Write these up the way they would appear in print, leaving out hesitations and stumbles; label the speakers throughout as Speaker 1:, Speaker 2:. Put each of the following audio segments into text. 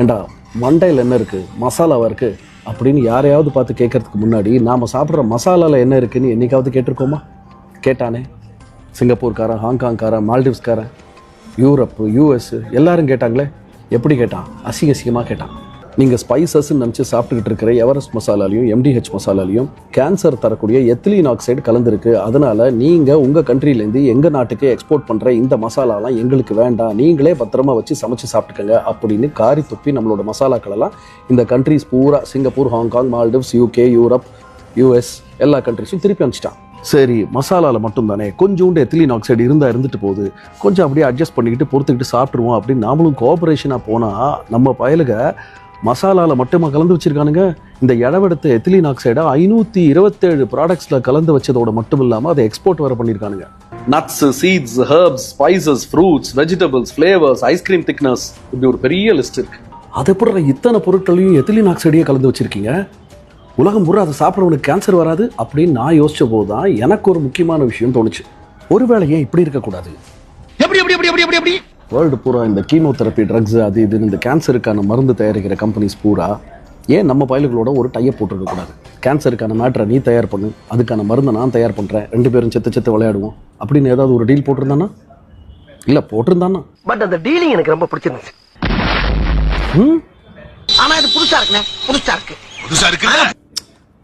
Speaker 1: ஏண்டா மண்டையில் என்ன இருக்குது, மசாலாவா இருக்குது அப்படின்னு யாரையாவது பார்த்து கேட்கறதுக்கு முன்னாடி நாம் சாப்பிட்ற மசாலாவில் என்ன இருக்குன்னு என்னைக்காவது கேட்டிருக்கோமா? கேட்டானே. சிங்கப்பூர்காரன், ஹாங்காங்காரன், மால்டிவ்ஸ்காரன், யூரோப்பு, யூஎஸ் எல்லாரும் கேட்டாங்களே. எப்படி கேட்டான்? அசிங்கமாக கேட்டான். நீங்கள் ஸ்பைசஸ்ன்னு நினச்சி சாப்பிட்டுக்கிட்டு இருக்கிற எவரெஸ்ட் மசாலாலையும் எம்டிஹெச் மசாலாலையும் கேன்சர் தரக்கூடிய எத்திலீன் ஆக்சைடு கலந்துருக்கு. அதனால் நீங்கள் உங்கள் கண்ட்ரிலேருந்து எங்கள் நாட்டுக்கு எக்ஸ்போர்ட் பண்ணுற இந்த மசாலாலாம் எங்களுக்கு வேண்டாம், நீங்களே பத்திரமா வச்சு சமைச்சு சாப்பிட்டுக்கங்க அப்படின்னு காரி துப்பி நம்மளோட மசாலாக்களெல்லாம் இந்த கண்ட்ரிஸ் பூரா, Singapore, Hong Kong, Maldives, UK, Europe, US எல்லா கண்ட்ரிஸும் திருப்பி அனுப்பிச்சிட்டான். சரி, மசாலாவில் மட்டும் தானே கொஞ்சோண்டு எத்திலீன் ஆக்சைடு இருந்துட்டு போகுது, கொஞ்சம் அப்படியே அட்ஜஸ்ட் பண்ணிக்கிட்டு பொறுத்துக்கிட்டு சாப்பிட்ருவோம் அப்படின்னு நாமளும் கோஆபரேஷனாக போனால் நம்ம பயலுக மசாலாவில் மட்டுமா கலந்து வச்சுருக்கானுங்க. இந்த இடவெடுத்த எத்திலீன் ஆக்சைடை 527 ப்ராடக்ட்ஸில் கலந்து வச்சதோட மட்டும் இல்லாமல் அதை எக்ஸ்போர்ட் வர பண்ணியிருக்கானுங்க. Nuts, seeds, herbs, spices, fruits, vegetables, flavours, ice cream thickness, இப்படி ஒரு பெரிய லிஸ்ட் இருக்கு. அதை எப்படி இத்தனை பொருட்களையும் எத்திலீன் ஆக்சைடையே கலந்து வச்சுருக்கீங்க? உலகம் பூரா அதை சாப்பிட்றவனுக்கு கேன்சர் வராது அப்படின்னு நான் யோசிச்ச போது தான் எனக்கு ஒரு முக்கியமான விஷயம் தோணுச்சு. ஒருவேளை ஏன் இப்படி இருக்கக்கூடாது? வேர்ல்டு பூரா இந்த கீமோதெரப்பி ட்ரக்ஸ் அது இதுன்னு இந்த கேன்சருக்கான மருந்து தயாரிக்கிற கம்பெனிஸ் பூரா ஏன் நம்ம பயல்களோட ஒரு டைப் போட்டுருக்கக்கூடாது? கேன்சருக்கான மேட்டரை நீ தயார் பண்ணு, அதுக்கான மருந்தை நான் தயார் பண்ணுறேன், 2 பேரும் செத்து விளையாடுவோம் அப்படின்னு ஏதாவது ஒரு டீல் போட்டிருந்தானா? இல்லை போட்டிருந்தானா?
Speaker 2: பட் அந்த டீலிங் எனக்கு ரொம்ப பிடிச்சிருந்துச்சு. ஆனா இது புதுசா இருக்கு.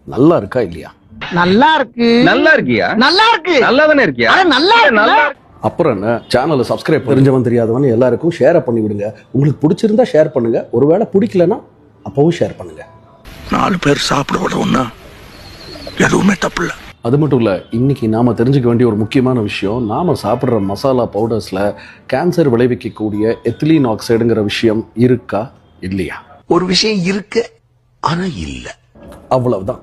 Speaker 1: நல்லா இருக்கா இல்லையா?
Speaker 2: நல்லா இருக்கு. நல்லா இருக்கியா? நல்லா இருக்கு. நல்லா தானே இருக்கியா? நல்லா.
Speaker 1: அப்புறம் என்ன, சேனலை சப்ஸ்கிரைப், தெரிஞ்சவன் தெரியாதவன் எல்லாருக்கும் ஷேரை பண்ணி விடுங்க. உங்களுக்கு பிடிச்சிருந்தா ஷேர் பண்ணுங்க, ஒருவேளை பிடிக்கலன்னா அப்பவும் ஷேர் பண்ணுங்க.
Speaker 3: 4 பேர் சாப்பிட விடவும்னா எதுவுமே தப்பு இல்லை.
Speaker 1: அது மட்டும் இல்லை, இன்னைக்கு நாம் தெரிஞ்சுக்க வேண்டிய ஒரு முக்கியமான விஷயம், நாம் சாப்பிட்ற மசாலா பவுடர்ஸில் கேன்சர் விளைவிக்கக்கூடிய எத்திலீன் ஆக்சைடுங்கிற விஷயம் இருக்கா இல்லையா?
Speaker 3: ஒரு விஷயம் இருக்கு, ஆனா இல்லை.
Speaker 1: அவ்வளவுதான்.